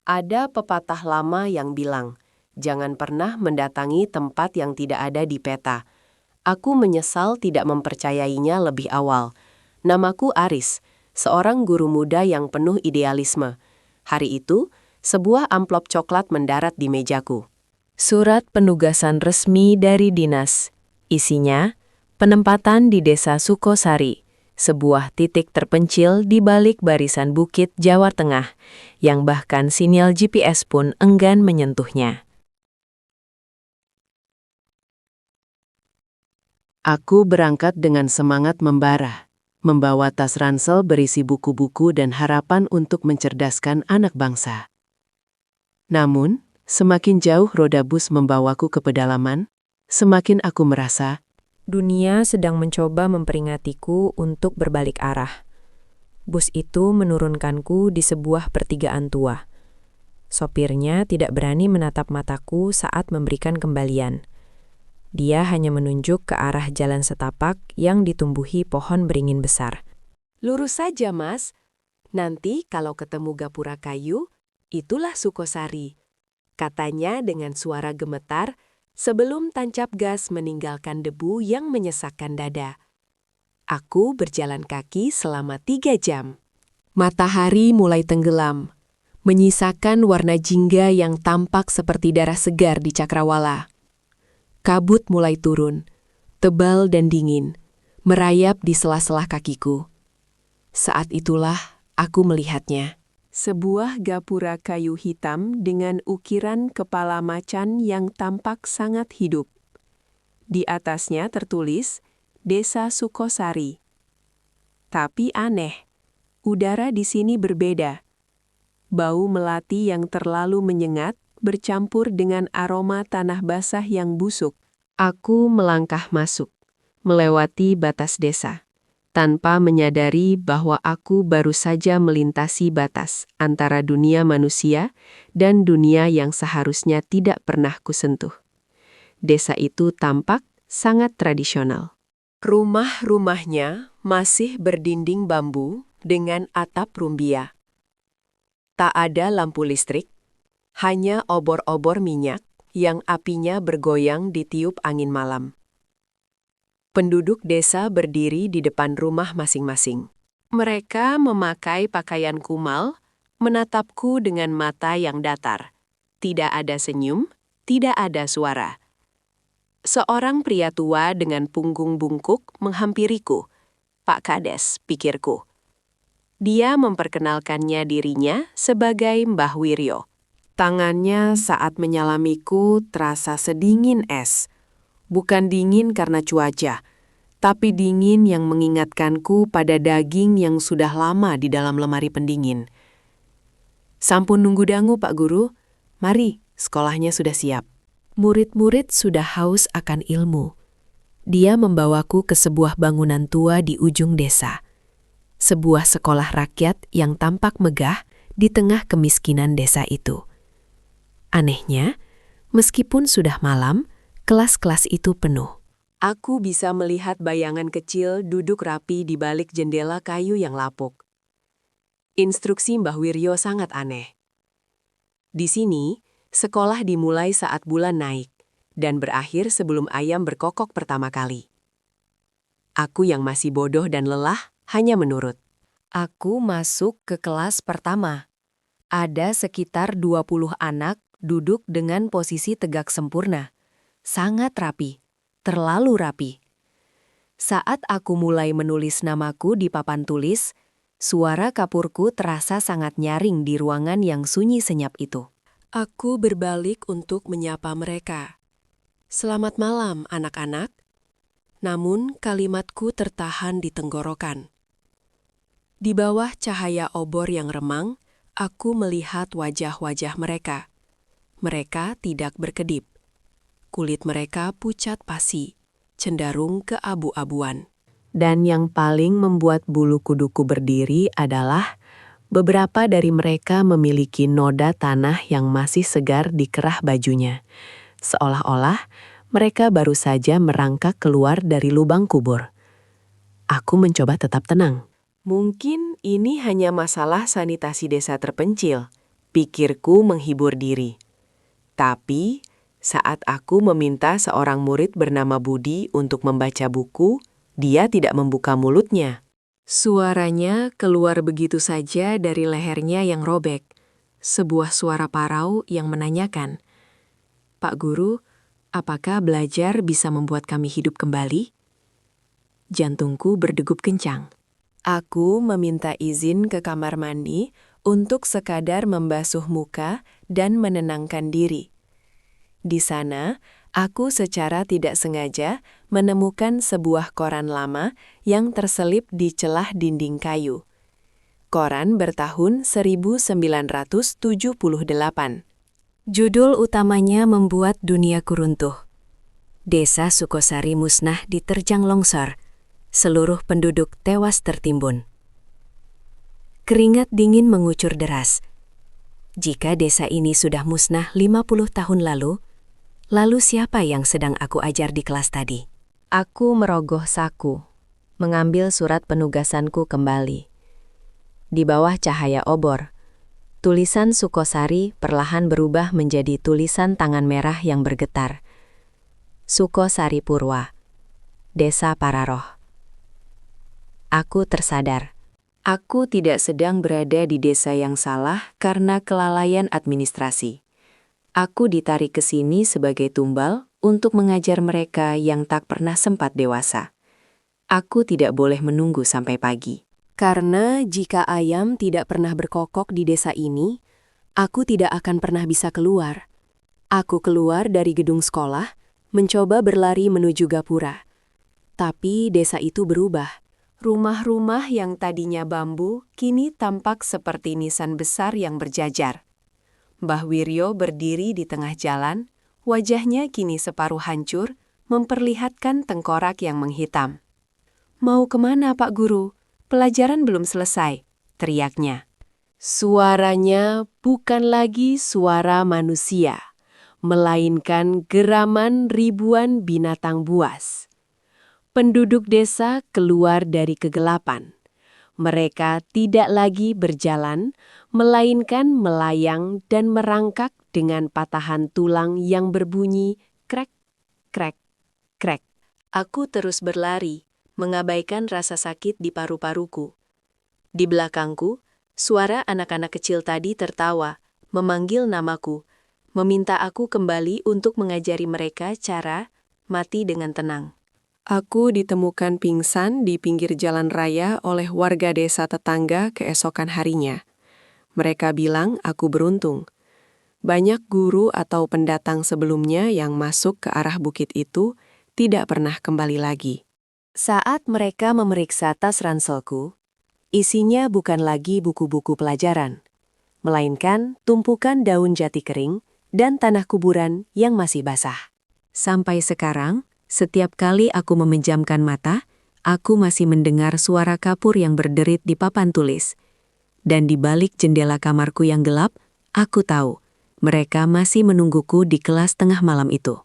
Ada pepatah lama yang bilang, jangan pernah mendatangi tempat yang tidak ada di peta. Aku menyesal tidak mempercayainya lebih awal. Namaku Aris, seorang guru muda yang penuh idealisme. Hari itu, sebuah amplop coklat mendarat di mejaku. Surat penugasan resmi dari dinas. Isinya, penempatan di Desa Sukosari, sebuah titik terpencil di balik barisan bukit Jawa Tengah, yang bahkan sinyal GPS pun enggan menyentuhnya. Aku berangkat dengan semangat membara, membawa tas ransel berisi buku-buku dan harapan untuk mencerdaskan anak bangsa. Namun, semakin jauh roda bus membawaku ke pedalaman, semakin aku merasa dunia sedang mencoba memperingatiku untuk berbalik arah. Bus itu menurunkanku di sebuah pertigaan tua. Sopirnya tidak berani menatap mataku saat memberikan kembalian. Dia hanya menunjuk ke arah jalan setapak yang ditumbuhi pohon beringin besar. "Lurus saja, Mas. Nanti kalau ketemu gapura kayu, itulah Sukosari," katanya dengan suara gemetar sebelum tancap gas meninggalkan debu yang menyesakkan dada. Aku berjalan kaki selama 3 jam. Matahari mulai tenggelam, menyisakan warna jingga yang tampak seperti darah segar di cakrawala. Kabut mulai turun, tebal dan dingin, merayap di sela-sela kakiku. Saat itulah aku melihatnya. Sebuah gapura kayu hitam dengan ukiran kepala macan yang tampak sangat hidup. Di atasnya tertulis, Desa Sukosari. Tapi aneh, udara di sini berbeda. Bau melati yang terlalu menyengat bercampur dengan aroma tanah basah yang busuk. Aku melangkah masuk, melewati batas desa, tanpa menyadari bahwa aku baru saja melintasi batas antara dunia manusia dan dunia yang seharusnya tidak pernah kusentuh. Desa itu tampak sangat tradisional. Rumah-rumahnya masih berdinding bambu dengan atap rumbia. Tak ada lampu listrik, hanya obor-obor minyak yang apinya bergoyang ditiup angin malam. Penduduk desa berdiri di depan rumah masing-masing. Mereka memakai pakaian kumal, menatapku dengan mata yang datar. Tidak ada senyum, tidak ada suara. Seorang pria tua dengan punggung bungkuk menghampiriku. "Pak Kades," pikirku. Dia memperkenalkannya dirinya sebagai Mbah Wiryo. Tangannya saat menyalamiku terasa sedingin es. Bukan dingin karena cuaca, tapi dingin yang mengingatkanku pada daging yang sudah lama di dalam lemari pendingin. "Sampun nunggu dangu, Pak Guru. Mari, sekolahnya sudah siap." Murid-murid sudah haus akan ilmu. Dia membawaku ke sebuah bangunan tua di ujung desa. Sebuah sekolah rakyat yang tampak megah di tengah kemiskinan desa itu. Anehnya, meskipun sudah malam, kelas-kelas itu penuh. Aku bisa melihat bayangan kecil duduk rapi di balik jendela kayu yang lapuk. Instruksi Mbah Wiryo sangat aneh. Di sini, sekolah dimulai saat bulan naik dan berakhir sebelum ayam berkokok pertama kali. Aku yang masih bodoh dan lelah hanya menurut. Aku masuk ke kelas pertama. Ada sekitar 20 anak duduk dengan posisi tegak sempurna. Sangat rapi, terlalu rapi. Saat aku mulai menulis namaku di papan tulis, suara kapurku terasa sangat nyaring di ruangan yang sunyi senyap itu. Aku berbalik untuk menyapa mereka. "Selamat malam, anak-anak." Namun kalimatku tertahan di tenggorokan. Di bawah cahaya obor yang remang, aku melihat wajah-wajah mereka. Mereka tidak berkedip. Kulit mereka pucat pasi, cenderung keabu-abuan. Dan yang paling membuat bulu kuduku berdiri adalah beberapa dari mereka memiliki noda tanah yang masih segar di kerah bajunya. Seolah-olah mereka baru saja merangkak keluar dari lubang kubur. Aku mencoba tetap tenang. Mungkin ini hanya masalah sanitasi desa terpencil, Pikirku menghibur diri. Tapi, saat aku meminta seorang murid bernama Budi untuk membaca buku, dia tidak membuka mulutnya. Suaranya keluar begitu saja dari lehernya yang robek. Sebuah suara parau yang menanyakan, "Pak Guru, apakah belajar bisa membuat kami hidup kembali?" Jantungku berdegup kencang. Aku meminta izin ke kamar mandi untuk sekadar membasuh muka dan menenangkan diri. Di sana, aku secara tidak sengaja menemukan sebuah koran lama yang terselip di celah dinding kayu. Koran bertahun 1978. Judul utamanya membuat duniaku runtuh. Desa Sukosari musnah diterjang longsor. Seluruh penduduk tewas tertimbun. Keringat dingin mengucur deras. Jika desa ini sudah musnah 50 tahun lalu siapa yang sedang aku ajar di kelas tadi? Aku merogoh saku, mengambil surat penugasanku kembali. Di bawah cahaya obor, tulisan Sukosari perlahan berubah menjadi tulisan tangan merah yang bergetar. Sukosari Purwa, Desa Pararoh. Aku tersadar. Aku tidak sedang berada di desa yang salah karena kelalaian administrasi. Aku ditarik ke sini sebagai tumbal untuk mengajar mereka yang tak pernah sempat dewasa. Aku tidak boleh menunggu sampai pagi. Karena jika ayam tidak pernah berkokok di desa ini, aku tidak akan pernah bisa keluar. Aku keluar dari gedung sekolah, mencoba berlari menuju gapura. Tapi desa itu berubah. Rumah-rumah yang tadinya bambu kini tampak seperti nisan besar yang berjajar. Mbah Wiryo berdiri di tengah jalan, wajahnya kini separuh hancur, memperlihatkan tengkorak yang menghitam. "Mau kemana, Pak Guru? Pelajaran belum selesai," teriaknya. Suaranya bukan lagi suara manusia, melainkan geraman ribuan binatang buas. Penduduk desa keluar dari kegelapan. Mereka tidak lagi berjalan, melainkan melayang dan merangkak dengan patahan tulang yang berbunyi krek, krek, krek. Aku terus berlari, mengabaikan rasa sakit di paru-paruku. Di belakangku, suara anak-anak kecil tadi tertawa, memanggil namaku, meminta aku kembali untuk mengajari mereka cara mati dengan tenang. Aku ditemukan pingsan di pinggir jalan raya oleh warga desa tetangga keesokan harinya. Mereka bilang aku beruntung. Banyak guru atau pendatang sebelumnya yang masuk ke arah bukit itu tidak pernah kembali lagi. Saat mereka memeriksa tas ranselku, isinya bukan lagi buku-buku pelajaran, melainkan tumpukan daun jati kering dan tanah kuburan yang masih basah. Sampai sekarang, setiap kali aku memejamkan mata, aku masih mendengar suara kapur yang berderit di papan tulis. Dan di balik jendela kamarku yang gelap, aku tahu mereka masih menungguku di kelas tengah malam itu.